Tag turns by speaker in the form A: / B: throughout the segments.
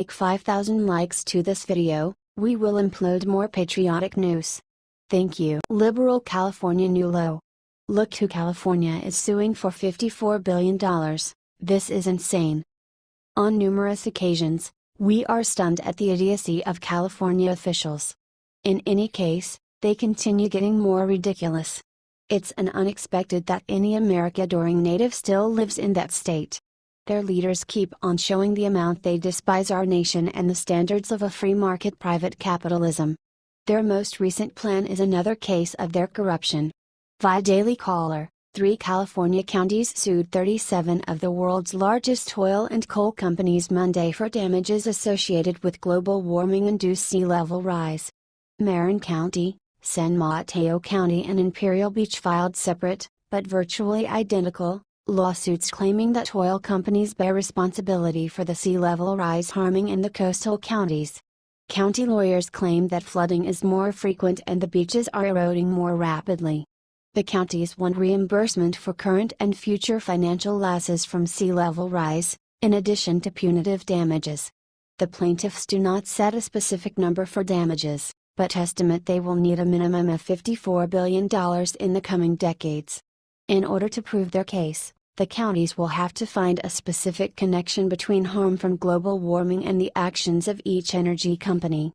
A: Like 5,000 likes to this video, we will upload more patriotic news. Thank you. Liberal California new low. Look who California is suing for $54 billion. This is insane. On numerous occasions, we are stunned at the idiocy of California officials. In any case, they continue getting more ridiculous. It's an unexpected that any America-adoring native still lives in that state. Their leaders keep on showing the amount they despise our nation and the standards of a free market private capitalism. Their most recent plan is another case of their corruption. Via Daily Caller, 3 California counties sued 37 of the world's largest oil and coal companies Monday for damages associated with global warming-induced sea level rise. Marin County, San Mateo County and Imperial Beach filed separate, but virtually identical, lawsuits claiming that oil companies bear responsibility for the sea level rise harming in the coastal counties. County lawyers claim that flooding is more frequent and the beaches are eroding more rapidly. The counties want reimbursement for current and future financial losses from sea level rise, in addition to punitive damages. The plaintiffs do not set a specific number for damages, but estimate they will need a minimum of $54 billion in the coming decades. In order to prove their case, the counties will have to find a specific connection between harm from global warming and the actions of each energy company.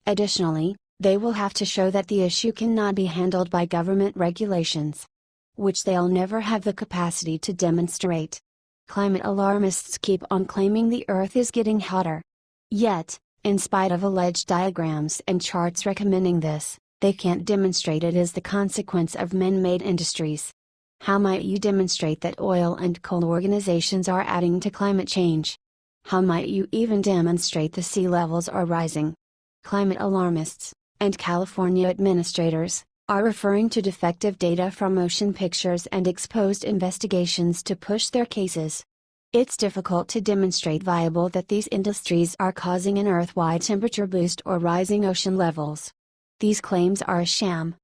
A: Additionally, they will have to show that the issue cannot be handled by government regulations, which they'll never have the capacity to demonstrate. Climate alarmists keep on claiming the Earth is getting hotter. Yet, in spite of alleged diagrams and charts recommending this, they can't demonstrate it is the consequence of man-made industries. How might you demonstrate that oil and coal organizations are adding to climate change? How might you even demonstrate the sea levels are rising? Climate alarmists, and California administrators, are referring to defective data from motion pictures and exposed investigations to push their cases. It's difficult to demonstrate viable that these industries are causing an Earth-wide temperature boost or rising ocean levels. These claims are a sham.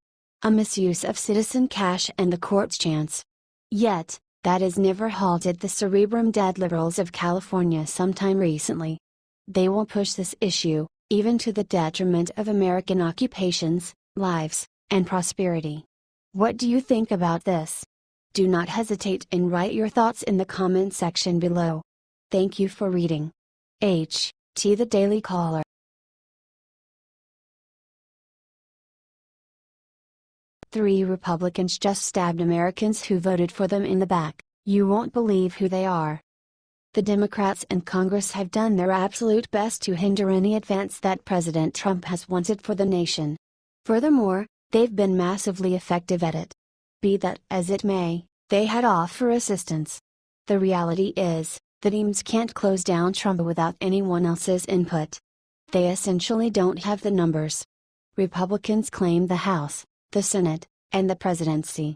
A: A misuse of citizen cash and the court's chance. Yet, that has never halted the cerebrum-dead liberals of California sometime recently. They will push this issue, even to the detriment of American occupations, lives, and prosperity. What do you think about this? Do not hesitate and write your thoughts in the comment section below. Thank you for reading. H.T. The Daily Caller. 3 Republicans just stabbed Americans who voted for them in the back. You won't believe who they are. The Democrats in Congress have done their absolute best to hinder any advance that President Trump has wanted for the nation. Furthermore, they've been massively effective at it. Be that as it may, they had offer assistance. The reality is, the Dems can't close down Trump without anyone else's input. They essentially don't have the numbers. Republicans claim the House, the Senate, and the presidency.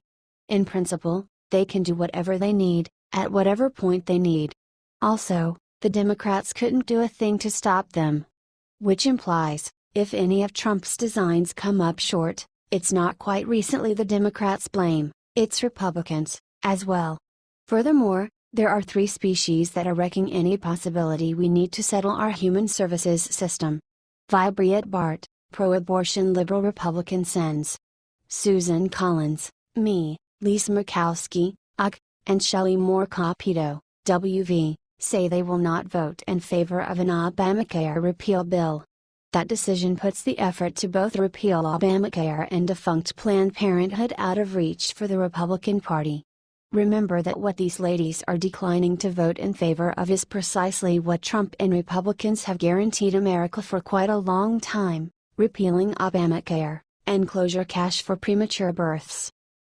A: In principle, they can do whatever they need, at whatever point they need. Also, the Democrats couldn't do a thing to stop them. Which implies, if any of Trump's designs come up short, it's not quite recently the Democrats' blame, it's Republicans, as well. Furthermore, there are 3 species that are wrecking any possibility we need to settle our human services system. Via Breitbart, pro-abortion liberal Republican sends. Susan Collins, me, Lisa Murkowski, UG, and Shelley Moore Capito, WV, say they will not vote in favor of an Obamacare repeal bill. That decision puts the effort to both repeal Obamacare and defunct Planned Parenthood out of reach for the Republican Party. Remember that what these ladies are declining to vote in favor of is precisely what Trump and Republicans have guaranteed America for quite a long time, repealing Obamacare, and closure cash for premature births.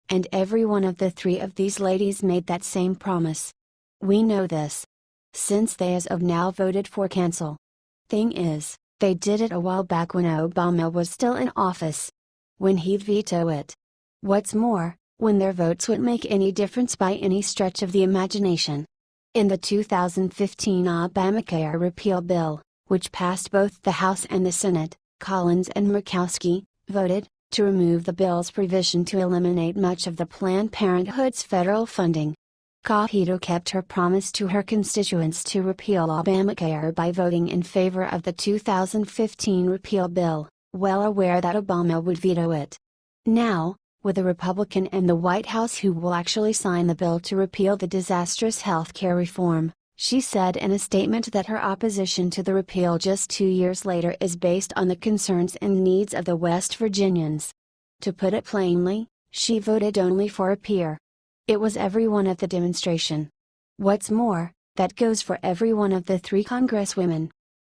A: And every one of the 3 of these ladies made that same promise. We know this, since they as of now voted for cancel. Thing is, they did it a while back when Obama was still in office. When he'd veto it. What's more, when their votes wouldn't make any difference by any stretch of the imagination. In the 2015 Obamacare repeal bill, which passed both the House and the Senate, Collins and Murkowski voted to remove the bill's provision to eliminate much of the Planned Parenthood's federal funding. Capito kept her promise to her constituents to repeal Obamacare by voting in favor of the 2015 repeal bill, well aware that Obama would veto it. Now, with a Republican in the White House who will actually sign the bill to repeal the disastrous health care reform, she said in a statement that her opposition to the repeal just 2 years later is based on the concerns and needs of the West Virginians. To put it plainly, she voted only for a peer. It was everyone at the demonstration. What's more, that goes for every one of the 3 congresswomen.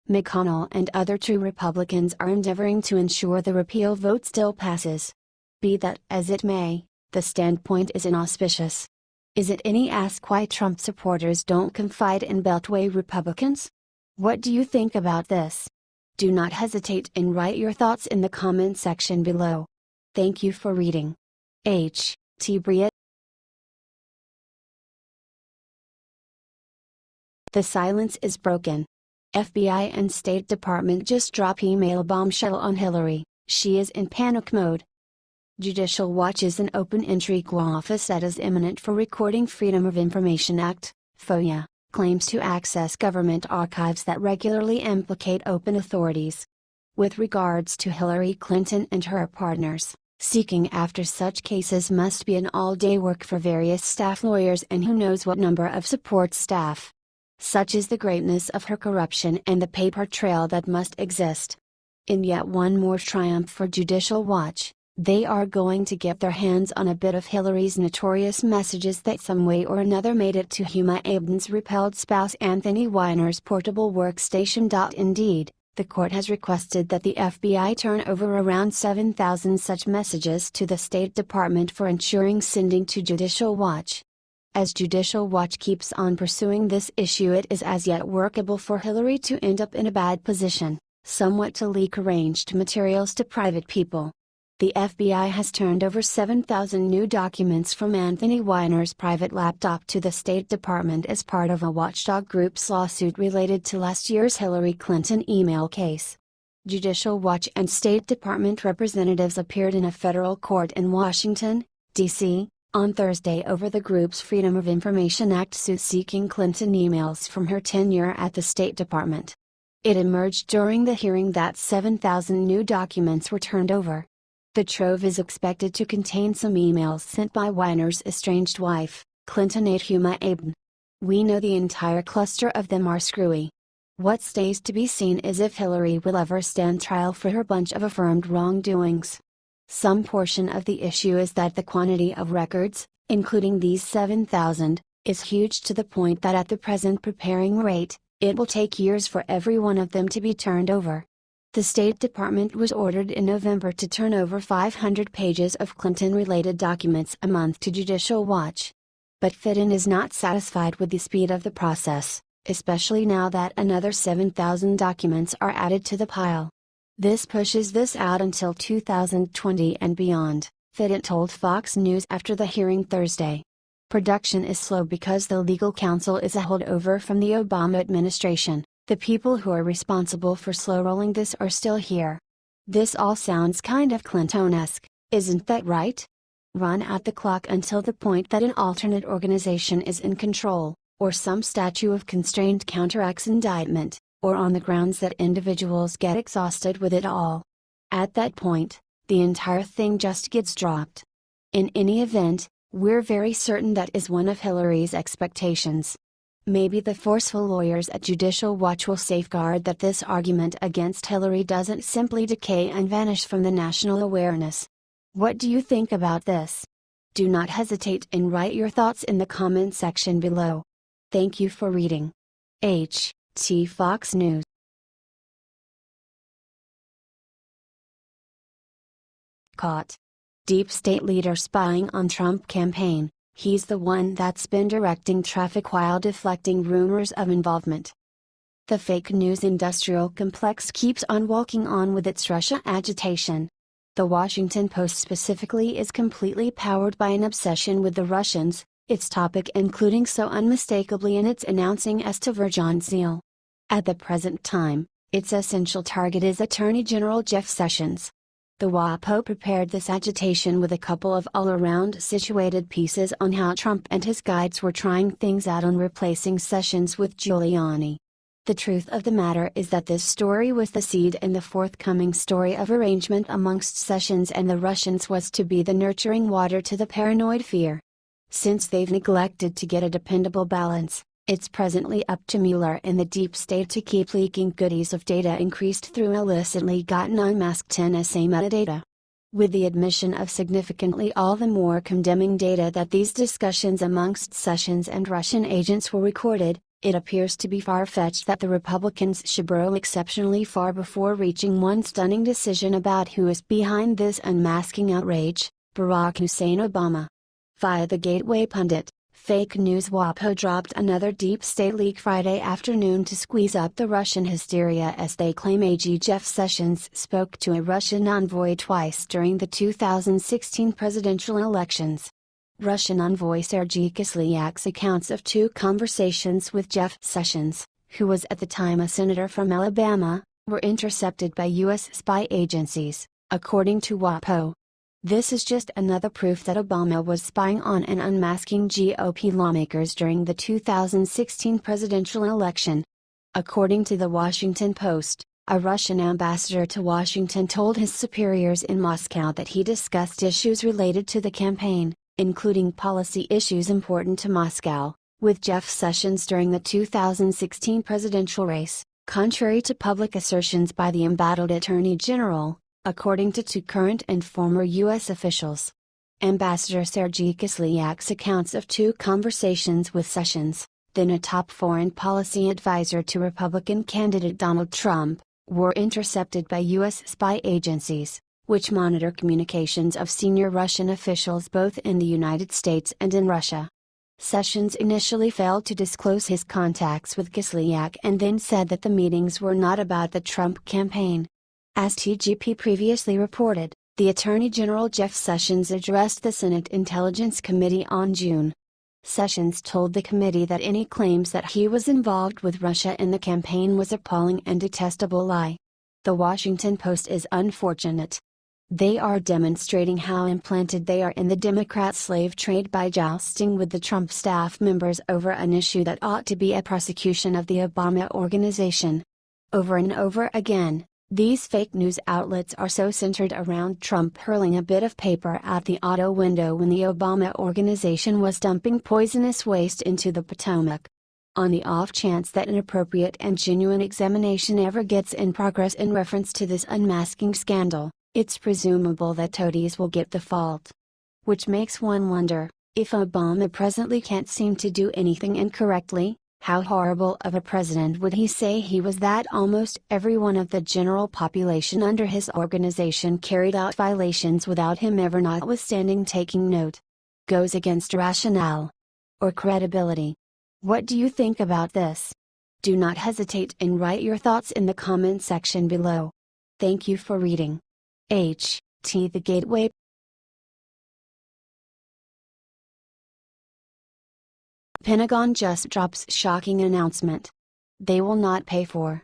A: McConnell and other true Republicans are endeavoring to ensure the repeal vote still passes. Be that as it may, the standpoint is inauspicious. Is it any ask why Trump supporters don't confide in Beltway Republicans? What do you think about this? Do not hesitate and write your thoughts in the comment section below. Thank you for reading. H. T. Bria. The silence is broken. FBI and State Department just drop email bombshell on Hillary, she is in panic mode. Judicial Watch is an open intrigue office that is imminent for Recording Freedom of Information Act, FOIA, claims to access government archives that regularly implicate open authorities. With regards to Hillary Clinton and her partners, seeking after such cases must be an all-day work for various staff lawyers and who knows what number of support staff. Such is the greatness of her corruption and the paper trail that must exist. In yet one more triumph for Judicial Watch, they are going to get their hands on a bit of Hillary's notorious messages that some way or another made it to Huma Abedin's repelled spouse Anthony Weiner's portable workstation. Indeed, the court has requested that the FBI turn over around 7,000 such messages to the State Department for ensuring sending to Judicial Watch. As Judicial Watch keeps on pursuing this issue, it is as yet workable for Hillary to end up in a bad position, somewhat to leak arranged materials to private people. The FBI has turned over 7,000 new documents from Anthony Weiner's private laptop to the State Department as part of a watchdog group's lawsuit related to last year's Hillary Clinton email case. Judicial Watch and State Department representatives appeared in a federal court in Washington, D.C., on Thursday over the group's Freedom of Information Act suit seeking Clinton emails from her tenure at the State Department. It emerged during the hearing that 7,000 new documents were turned over. The trove is expected to contain some emails sent by Weiner's estranged wife, Clinton aide Huma Abedin. We know the entire cluster of them are screwy. What stays to be seen is if Hillary will ever stand trial for her bunch of affirmed wrongdoings. Some portion of the issue is that the quantity of records, including these 7,000, is huge to the point that at the present preparing rate, it will take years for every one of them to be turned over. The State Department was ordered in November to turn over 500 pages of Clinton-related documents a month to Judicial Watch. But FIDN is not satisfied with the speed of the process, especially now that another 7,000 documents are added to the pile. This pushes this out until 2020 and beyond, FIDN told Fox News after the hearing Thursday. Production is slow because the legal counsel is a holdover from the Obama administration. The people who are responsible for slow-rolling this are still here. This all sounds kind of Clinton-esque, isn't that right? Run out the clock until the point that an alternate organization is in control, or some statute of constraint counteracts indictment, or on the grounds that individuals get exhausted with it all. At that point, the entire thing just gets dropped. In any event, we're very certain that is one of Hillary's expectations. Maybe the forceful lawyers at Judicial Watch will safeguard that this argument against Hillary doesn't simply decay and vanish from the national awareness. What do you think about this? Do not hesitate and write your thoughts in the comment section below. Thank you for reading. H. T. Fox News. Caught. Deep state leader spying on Trump campaign. He's the one that's been directing traffic while deflecting rumors of involvement. The fake news industrial complex keeps on walking on with its Russia agitation. The Washington Post specifically is completely powered by an obsession with the Russians, its topic including so unmistakably in its announcing as to Virgin zeal. At the present time, its essential target is Attorney General Jeff Sessions. The WAPO prepared this agitation with a couple of all-around situated pieces on how Trump and his guides were trying things out on replacing Sessions with Giuliani. The truth of the matter is that this story was the seed, and the forthcoming story of arrangement amongst Sessions and the Russians was to be the nurturing water to the paranoid fear. Since they've neglected to get a dependable balance, it's presently up to Mueller and the deep state to keep leaking goodies of data increased through illicitly gotten unmasked NSA metadata. With the admission of significantly all the more condemning data that these discussions amongst Sessions and Russian agents were recorded, it appears to be far-fetched that the Republicans should burrow exceptionally far before reaching one stunning decision about who is behind this unmasking outrage: Barack Hussein Obama. Via the Gateway Pundit, Fake News WAPO dropped another deep state leak Friday afternoon to squeeze up the Russian hysteria as they claim AG Jeff Sessions spoke to a Russian envoy twice during the 2016 presidential elections. Russian envoy Sergei Kislyak's accounts of two conversations with Jeff Sessions, who was at the time a senator from Alabama, were intercepted by U.S. spy agencies, according to WAPO. This is just another proof that Obama was spying on and unmasking GOP lawmakers during the 2016 presidential election. According to the Huffington Post, a Russian ambassador to Washington told his superiors in Moscow that he discussed issues related to the campaign, including policy issues important to Moscow, with Jeff Sessions during the 2016 presidential race, contrary to public assertions by the embattled Attorney General, according to two current and former U.S. officials. Ambassador Sergei Kislyak accounts of two conversations with Sessions, then a top foreign policy advisor to Republican candidate Donald Trump, were intercepted by U.S. spy agencies, which monitor communications of senior Russian officials both in the United States and in Russia. Sessions initially failed to disclose his contacts with Kislyak and then said that the meetings were not about the Trump campaign. As TGP previously reported, the Attorney General Jeff Sessions addressed the Senate Intelligence Committee on June. Sessions told the committee that any claims that he was involved with Russia in the campaign was appalling and detestable lie. The Washington Post is unfortunate. They are demonstrating how implanted they are in the Democrat slave trade by jousting with the Trump staff members over an issue that ought to be a prosecution of the Obama organization. Over and over again, these fake news outlets are so centered around Trump hurling a bit of paper out the auto window when the Obama organization was dumping poisonous waste into the Potomac. On the off chance that an appropriate and genuine examination ever gets in progress in reference to this unmasking scandal, it's presumable that toadies will get the fault. Which makes one wonder, if Obama presently can't seem to do anything incorrectly, how horrible of a president would he say he was that almost everyone of the general population under his organization carried out violations without him ever notwithstanding taking note? Goes against rationale or credibility. What do you think about this? Do not hesitate and write your thoughts in the comment section below. Thank you for reading. The Gateway. Pentagon just drops shocking announcement. They will not pay for.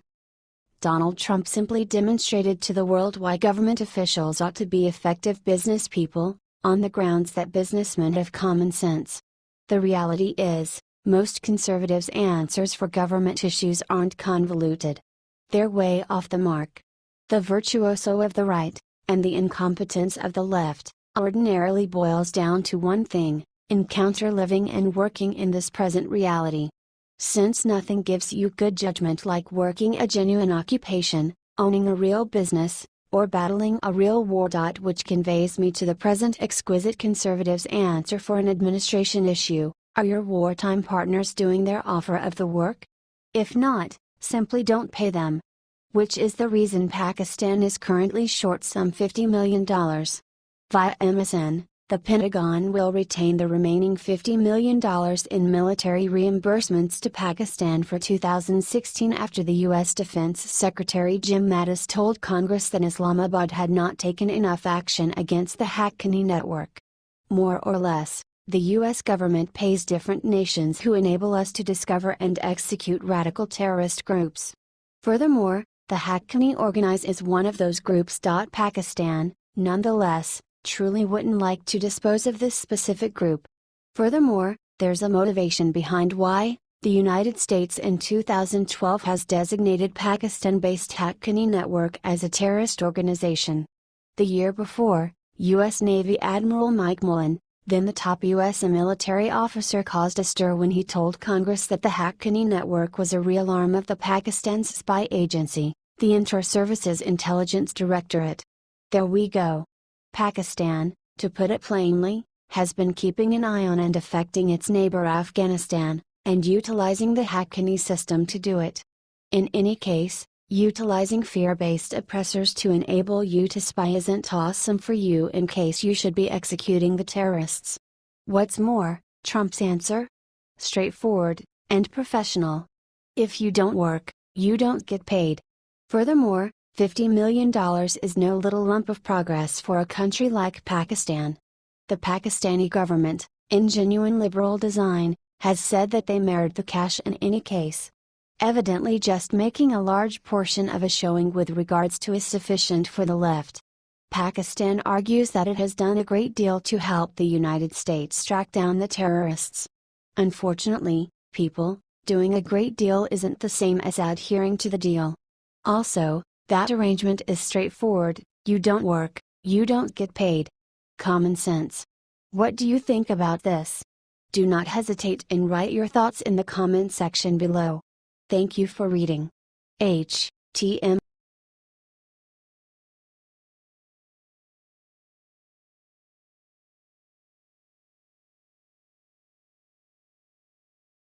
A: Donald Trump simply demonstrated to the world why government officials ought to be effective business people, on the grounds that businessmen have common sense. The reality is, most conservatives' answers for government issues aren't convoluted. They're way off the mark. The virtuoso of the right, and the incompetence of the left, ordinarily boils down to one thing: encounter living and working in this present reality. Since nothing gives you good judgment like working a genuine occupation, owning a real business, or battling a real war. Which conveys me to the present exquisite conservative's answer for an administration issue: are your wartime partners doing their offer of the work? If not, simply don't pay them. Which is the reason Pakistan is currently short some $50 million. Via MSN, the Pentagon will retain the remaining $50 million in military reimbursements to Pakistan for 2016 after the U.S. Defense Secretary Jim Mattis told Congress that Islamabad had not taken enough action against the Haqqani network. More or less, the U.S. government pays different nations who enable us to discover and execute radical terrorist groups. Furthermore, the Haqqani organize is one of those groups. Pakistan, Nonetheless, truly wouldn't like to dispose of this specific group. Furthermore, there's a motivation behind why the United States in 2012 has designated Pakistan-based Haqqani network as a terrorist organization. The year before, U.S. Navy Admiral Mike Mullen, then the top U.S. military officer, caused a stir when he told Congress that the Haqqani network was a real arm of the Pakistan's spy agency, the Inter-Services Intelligence Directorate. There we go. Pakistan, to put it plainly, has been keeping an eye on and affecting its neighbor Afghanistan, and utilizing the Haqqani system to do it. In any case, utilizing fear-based oppressors to enable you to spy isn't awesome for you in case you should be executing the terrorists. What's more, Trump's answer? Straightforward, and professional. If you don't work, you don't get paid. Furthermore, $50 million is no little lump of progress for a country like Pakistan. The Pakistani government, in genuine liberal design, has said that they merit the cash in any case. Evidently just making a large portion of a showing with regards to is sufficient for the left. Pakistan argues that it has done a great deal to help the United States track down the terrorists. Unfortunately, people, doing a great deal isn't the same as adhering to the deal. Also, that arrangement is straightforward: you don't work, you don't get paid. Common sense. What do you think about this? Do not hesitate and write your thoughts in the comment section below. Thank you for reading. HTML